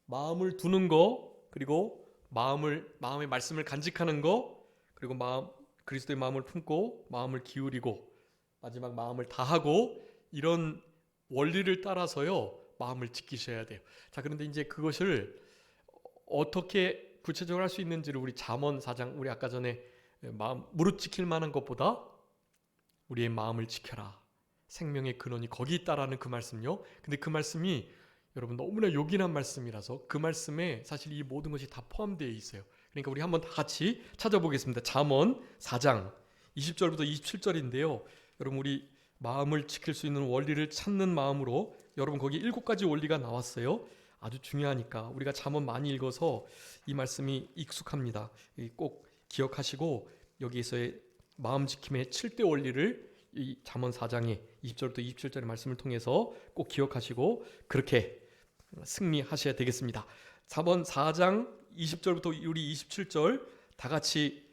마음을 두는 거, 그리고 마음의 말씀을 간직하는 거, 그리고 그리스도의 마음을 품고 마음을 기울이고 마지막 마음을 다하고, 이런 원리를 따라서요 마음을 지키셔야 돼요. 자, 그런데 이제 그것을 어떻게 구체적으로 할 수 있는지를 우리 잠언 4장, 우리 아까 전에 무릇 지킬 만한 것보다 우리의 마음을 지켜라, 생명의 근원이 거기 있다라는 그 말씀요. 근데 그 말씀이 여러분 너무나 요긴한 말씀이라서 그 말씀에 사실 이 모든 것이 다 포함되어 있어요. 그러니까 우리 한번 다 같이 찾아보겠습니다. 잠언 4장 20절부터 27절인데요. 여러분, 우리 마음을 지킬 수 있는 원리를 찾는 마음으로, 여러분 거기 7가지 원리가 나왔어요. 아주 중요하니까 우리가 잠언 많이 읽어서 이 말씀이 익숙합니다. 꼭 기억하시고 여기에서의 마음 지킴의 7대 원리를 이 잠언 4장의 20절부터 27절의 말씀을 통해서 꼭 기억하시고 그렇게 승리하셔야 되겠습니다. 잠언 4장 20절부터 우리 27절 다 같이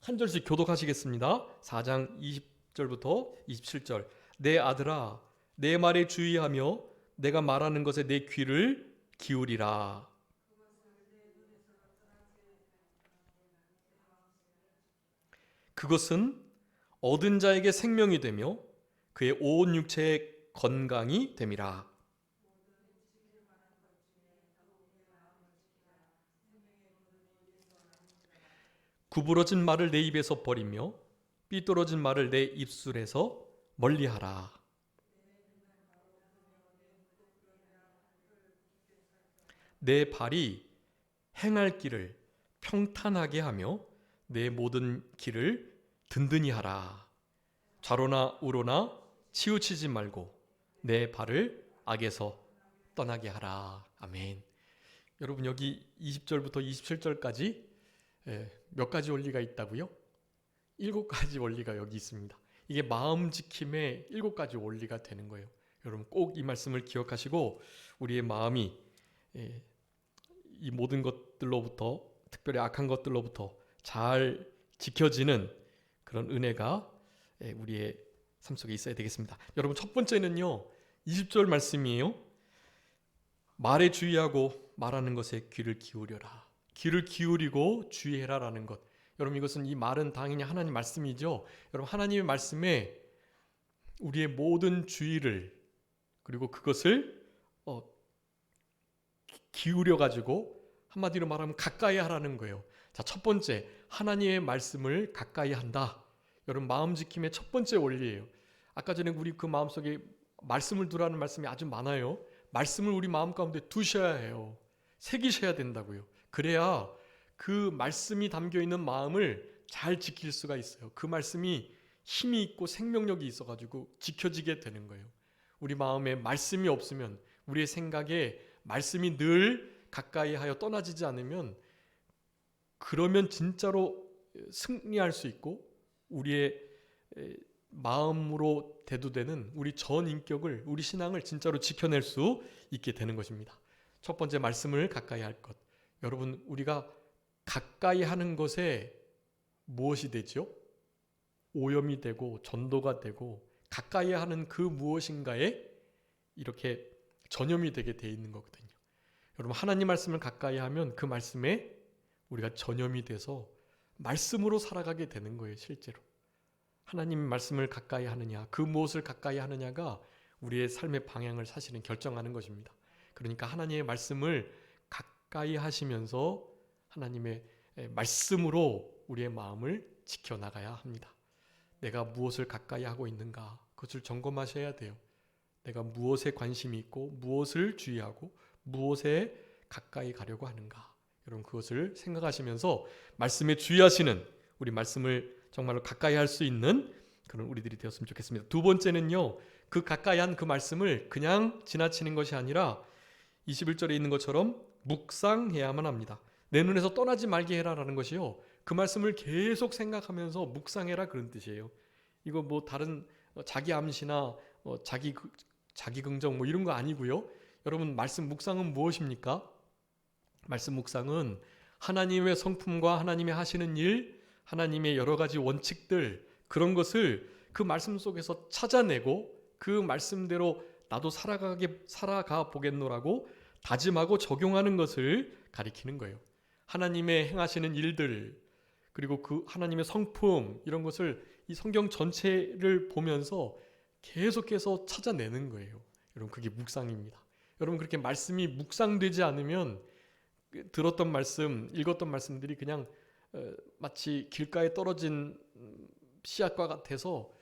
한 절씩 교독하시겠습니다. 4장 20절 20절부터 27절. 내 아들아 내 말에 주의하며 내가 말하는 것에 내 귀를 기울이라. 그것은 얻은 자에게 생명이 되며 그의 온 육체의 건강이 됨이라. 구부러진 말을 내 입에서 버리며 삐뚤어진 말을 내 입술에서 멀리하라. 내 발이 행할 길을 평탄하게 하며 내 모든 길을 든든히 하라. 좌로나 우로나 치우치지 말고 내 발을 악에서 떠나게 하라. 아멘. 여러분 여기 20절부터 27절까지 몇 가지 원리가 있다고요? 7가지 원리가 여기 있습니다. 이게 마음 지킴의 7가지 원리가 되는 거예요. 여러분 꼭 이 말씀을 기억하시고 우리의 마음이 이 모든 것들로부터, 특별히 악한 것들로부터 잘 지켜지는 그런 은혜가 우리의 삶 속에 있어야 되겠습니다. 여러분 첫 번째는요, 20절 말씀이에요. 말에 주의하고 말하는 것에 귀를 기울여라. 귀를 기울이고 주의해라라는 것. 여러분 이것은, 이 말은 당연히 하나님 말씀이죠. 여러분 하나님의 말씀에 우리의 모든 주의를, 그리고 그것을 기울여 가지고 한마디로 말하면 가까이 하라는 거예요. 자, 첫 번째, 하나님의 말씀을 가까이 한다. 여러분 마음 지킴의 첫 번째 원리예요. 아까 전에 우리 그 마음속에 말씀을 두라는 말씀이 아주 많아요. 말씀을 우리 마음 가운데 두셔야 해요. 새기셔야 된다고요. 그래야 그 말씀이 담겨 있는 마음을 잘 지킬 수가 있어요. 그 말씀이 힘이 있고 생명력이 있어가지고 지켜지게 되는 거예요. 우리 마음에 말씀이 없으면, 우리의 생각에 말씀이 늘 가까이 하여 떠나지지 않으면, 그러면 진짜로 승리할 수 있고 우리의 마음으로 대두되는 우리 전 인격을, 우리 신앙을 진짜로 지켜낼 수 있게 되는 것입니다. 첫 번째, 말씀을 가까이 할 것. 여러분 우리가 가까이 하는 것에 무엇이 되죠? 오염이 되고 전도가 되고 가까이 하는 그 무엇인가에 이렇게 전염이 되게 돼 있는 거거든요. 여러분 하나님 말씀을 가까이 하면 그 말씀에 우리가 전염이 돼서 말씀으로 살아가게 되는 거예요. 실제로 하나님 말씀을 가까이 하느냐, 그 무엇을 가까이 하느냐가 우리의 삶의 방향을 사실은 결정하는 것입니다. 그러니까 하나님의 말씀을 가까이 하시면서 하나님의 말씀으로 우리의 마음을 지켜나가야 합니다. 내가 무엇을 가까이 하고 있는가, 그것을 점검하셔야 돼요. 내가 무엇에 관심이 있고 무엇을 주의하고 무엇에 가까이 가려고 하는가. 여러분 그것을 생각하시면서 말씀에 주의하시는, 우리 말씀을 정말로 가까이 할 수 있는 그런 우리들이 되었으면 좋겠습니다. 두 번째는요, 그 가까이 한 그 말씀을 그냥 지나치는 것이 아니라 21절에 있는 것처럼 묵상해야만 합니다. 내 눈에서 떠나지 말게 해라라는 것이요, 그 말씀을 계속 생각하면서 묵상해라, 그런 뜻이에요. 이거 뭐 다른 자기 암시나 자기 긍정 뭐 이런 거 아니고요. 여러분 말씀 묵상은 무엇입니까? 말씀 묵상은 하나님의 성품과 하나님의 하시는 일, 하나님의 여러 가지 원칙들, 그런 것을 그 말씀 속에서 찾아내고 그 말씀대로 나도 살아가 보겠노라고 다짐하고 적용하는 것을 가리키는 거예요. 하나님의 행하시는 일들, 그리고 그 하나님의 성품, 이런 것을 이 성경 전체를 보면서 계속해서 찾아내는 거예요. 여러분 그게 묵상입니다. 여러분 그렇게 말씀이 묵상되지 않으면 들었던 말씀, 읽었던 말씀들이 그냥 마치 길가에 떨어진 씨앗과 같아서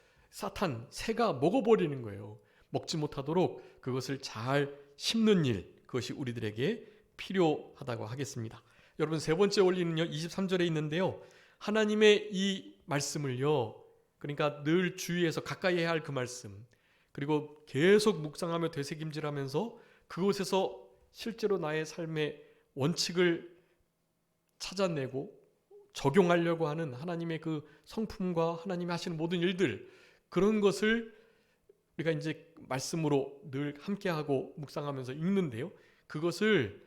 새가 먹어버리는 거예요. 먹지 못하도록 그것을 잘 심는 일, 그것이 우리들에게 필요하다고 하겠습니다. 여러분 세 번째 원리는요, 23절에 있는데요, 하나님의 이 말씀을요, 그러니까 늘 주의해서 가까이 해야 할 그 말씀, 그리고 계속 묵상하며 되새김질하면서 그곳에서 실제로 나의 삶의 원칙을 찾아내고 적용하려고 하는 하나님의 그 성품과 하나님이 하시는 모든 일들, 그런 것을 우리가 이제 말씀으로 늘 함께하고 묵상하면서 읽는데요, 그것을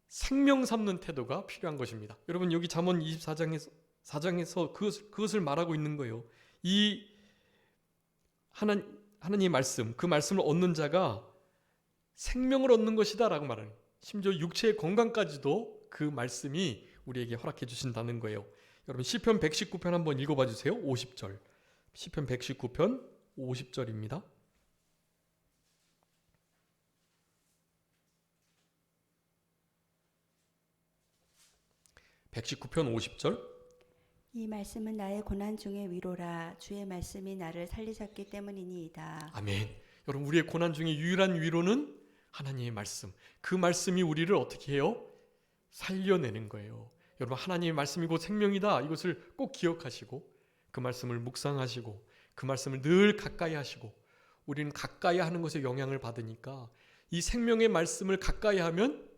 생명 삼는 태도가 필요한 것입니다. 여러분 여기 잠언 24장에서 그것을 말하고 있는 거예요. 이 하나님의 말씀, 그 말씀을 얻는 자가 생명을 얻는 것이다라고 말하는, 심지어 육체의 건강까지도 그 말씀이 우리에게 허락해 주신다는 거예요. 여러분 시편 119편 한번 읽어봐 주세요. 50절. 시편 119편 50절입니다. 119편 50절. 이 말씀은 나의 고난 중의 위로라. 주의 말씀이 나를 살리셨기 때문이니이다. 아멘. 여러분 우리의 고난 중에 유일한 위로는 하나님의 말씀. 그 말씀이 우리를 어떻게 해요? 살려내는 거예요. 여러분 하나님의 말씀이 곧 생명이다. 이것을 꼭 기억하시고 그 말씀을 묵상하시고 그 말씀을 늘 가까이 하시고, 우리는 가까이 하는 것에 영향을 받으니까 이 생명의 말씀을 가까이 하면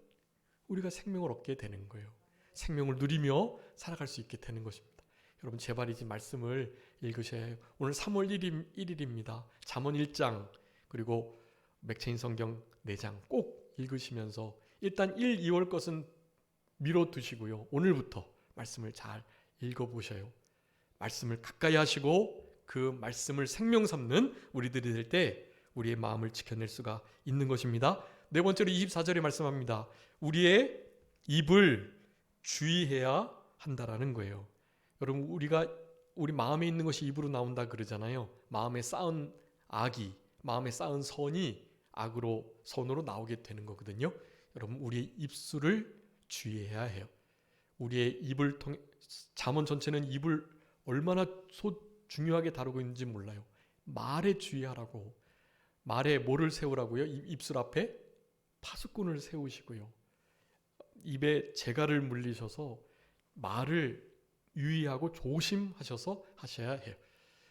우리가 생명을 얻게 되는 거예요. 생명을 누리며 살아갈 수 있게 되는 것입니다. 여러분 제발 이 말씀을 읽으셔야 해요. 오늘 3월 1일입니다. 잠언 1장 그리고 맥체인 성경 4장 꼭 읽으시면서 일단 1, 2월 것은 미뤄두시고요. 오늘부터 말씀을 잘 읽어보셔요. 말씀을 가까이 하시고 그 말씀을 생명 삼는 우리들이 될 때 우리의 마음을 지켜낼 수가 있는 것입니다. 네 번째로 24절에 말씀합니다. 우리의 입을 주의해야 한다라는 거예요. 여러분 우리 마음에 있는 것이 입으로 나온다 그러잖아요. 마음에 쌓은 악이, 마음에 쌓은 선이 선으로 나오게 되는 거거든요. 여러분 우리의 입술을 주의해야 해요. 우리의 입을 통해, 잠언 전체는 입을 얼마나 중요하게 다루고 있는지 몰라요. 말에 주의하라고, 말에 뭐를 세우라고요? 입술 앞에 파수꾼을 세우시고요. 입에 재갈을 물리셔서 말을 유의하고 조심하셔서 하셔야 해요.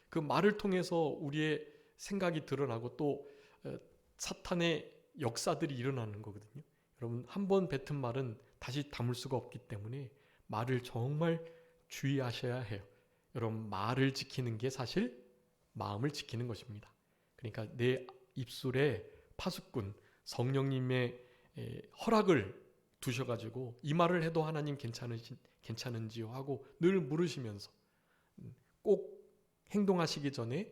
그 말을 통해서 우리의 생각이 드러나고 또 사탄의 역사들이 일어나는 거거든요. 여러분 한번 뱉은 말은 다시 담을 수가 없기 때문에 말을 정말 주의하셔야 해요. 여러분 말을 지키는 게 사실 마음을 지키는 것입니다. 그러니까 내 입술에 파수꾼 성령님의 허락을 두셔가지고 이 말을 해도 하나님 괜찮은지요 하고 늘 물으시면서 꼭 행동하시기 전에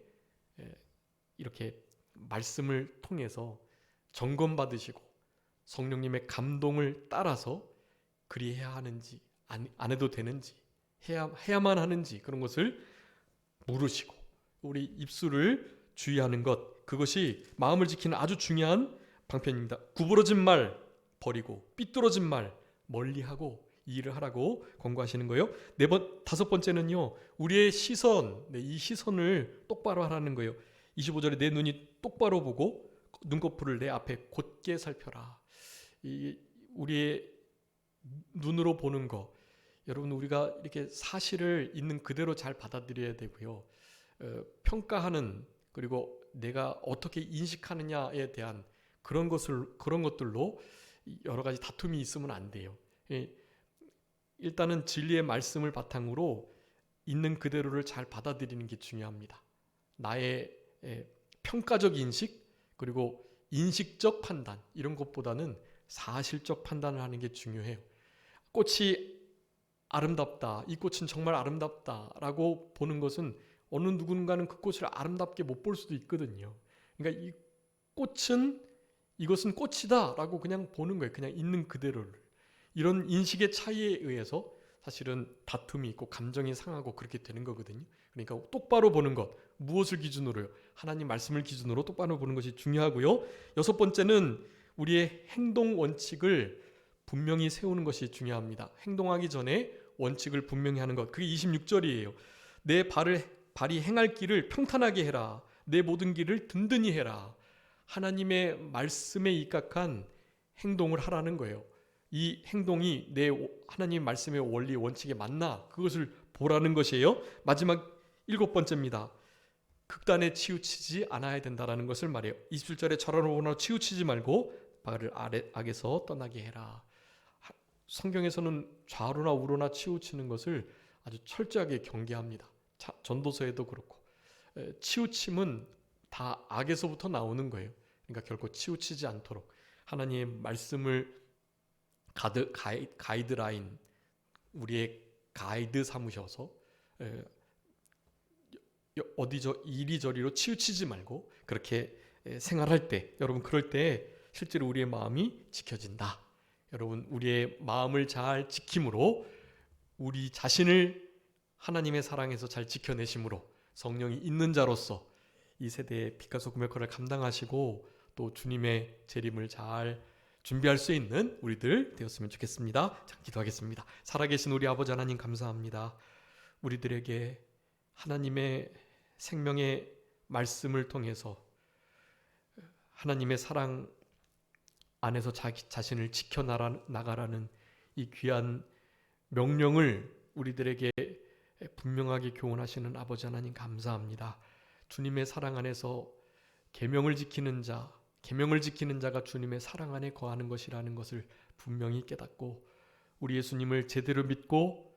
이렇게 말씀을 통해서 점검받으시고 성령님의 감동을 따라서 그리해야 하는지 안 해도 되는지 해야만 하는지 그런 것을 물으시고 우리 입술을 주의하는 것, 그것이 마음을 지키는 아주 중요한 방편입니다. 구부러진 말 버리고 삐뚤어진 말 멀리하고 이 일을 하라고 권고하시는 거예요. 다섯 번째는요, 우리의 시선, 이 시선을 똑바로 하라는 거예요. 25절에 내 눈이 똑바로 보고 눈꺼풀을 내 앞에 곧게 살펴라. 우리의 눈으로 보는 거, 여러분 우리가 이렇게 사실을 있는 그대로 잘 받아들여야 되고요. 평가하는, 그리고 내가 어떻게 인식하느냐에 대한 그런 것들로 여러 가지 다툼이 있으면 안 돼요. 일단은 진리의 말씀을 바탕으로 있는 그대로를 잘 받아들이는 게 중요합니다. 나의 평가적 인식 그리고 인식적 판단, 이런 것보다는 사실적 판단을 하는 게 중요해요. 꽃이 아름답다, 이 꽃은 정말 아름답다라고 보는 것은 어느 누군가는 그 꽃을 아름답게 못 볼 수도 있거든요. 그러니까 이 꽃은 이것은 꽃이다라고 그냥 보는 거예요. 그냥 있는 그대로를. 이런 인식의 차이에 의해서 사실은 다툼이 있고 감정이 상하고 그렇게 되는 거거든요. 그러니까 똑바로 보는 것, 무엇을 기준으로요? 하나님 말씀을 기준으로 똑바로 보는 것이 중요하고요. 여섯 번째는 우리의 행동 원칙을 분명히 세우는 것이 중요합니다. 행동하기 전에 원칙을 분명히 하는 것. 그게 26절이에요. 내 발이 행할 길을 평탄하게 해라. 내 모든 길을 든든히 해라. 하나님의 말씀에 입각한 행동을 하라는 거예요. 이 행동이 내 하나님 말씀의 원리 원칙에 맞나, 그것을 보라는 것이에요. 마지막 일곱 번째입니다. 극단에 치우치지 않아야 된다는 것을 말해요. 27절에 저러나 치우치지 말고 발을 악에서 떠나게 해라. 성경에서는 좌로나 우로나 치우치는 것을 아주 철저하게 경계합니다. 전도서에도 그렇고 치우침은 다 악에서부터 나오는 거예요. 그러니까 결코 치우치지 않도록 하나님의 말씀을 가이드라인, 우리의 가이드 삼으셔서 이리저리로 치우치지 말고 그렇게 생활할 때, 여러분 그럴 때 실제로 우리의 마음이 지켜진다. 여러분 우리의 마음을 잘 지킴으로 우리 자신을 하나님의 사랑에서 잘 지켜내심으로 성령이 있는 자로서 이 세대의 빛과 소금의 역할을 감당하시고 또 주님의 재림을 잘 준비할 수 있는 우리들 되었으면 좋겠습니다. 자, 기도하겠습니다. 살아계신 우리 아버지 하나님 감사합니다. 우리들에게 하나님의 생명의 말씀을 통해서 하나님의 사랑 안에서 자기 자신을 지켜나가라는 이 귀한 명령을 우리들에게 분명하게 교훈하시는 아버지 하나님 감사합니다. 주님의 사랑 안에서 계명을 지키는 자가 주님의 사랑 안에 거하는 것이라는 것을 분명히 깨닫고 우리 예수님을 제대로 믿고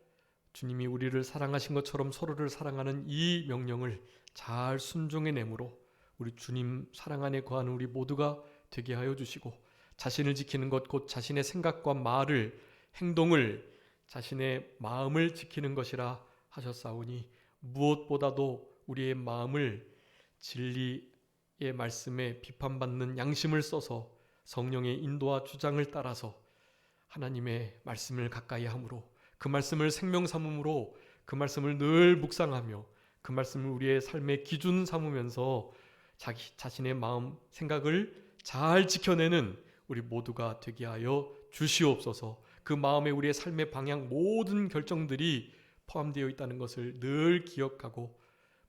주님이 우리를 사랑하신 것처럼 서로를 사랑하는 이 명령을 잘 순종해내므로 우리 주님 사랑 안에 거하는 우리 모두가 되게 하여 주시고 자신을 지키는 것 곧 자신의 생각과 말을 행동을 자신의 마음을 지키는 것이라 하셨사오니 무엇보다도 우리의 마음을 진리의 말씀에 비판받는 양심을 써서 성령의 인도와 주장을 따라서 하나님의 말씀을 가까이 함으로 그 말씀을 생명 삼음으로 그 말씀을 늘 묵상하며 그 말씀을 우리의 삶의 기준 삼으면서 자기 자신의 마음 생각을 잘 지켜내는 우리 모두가 되게 하여 주시옵소서. 그 마음에 우리의 삶의 방향 모든 결정들이 포함되어 있다는 것을 늘 기억하고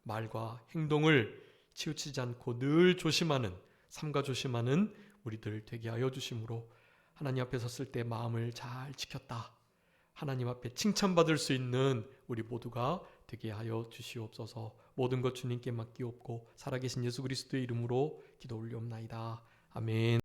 말과 행동을 치우치지 않고 늘 조심하는 삼가 조심하는 우리들 되게 하여 주심으로 하나님 앞에 섰을 때 마음을 잘 지켰다. 하나님 앞에 칭찬받을 수 있는 우리 모두가 되게 하여 주시옵소서. 모든 것 주님께 맡기옵고 살아계신 예수 그리스도의 이름으로 기도 올리옵나이다. 아멘.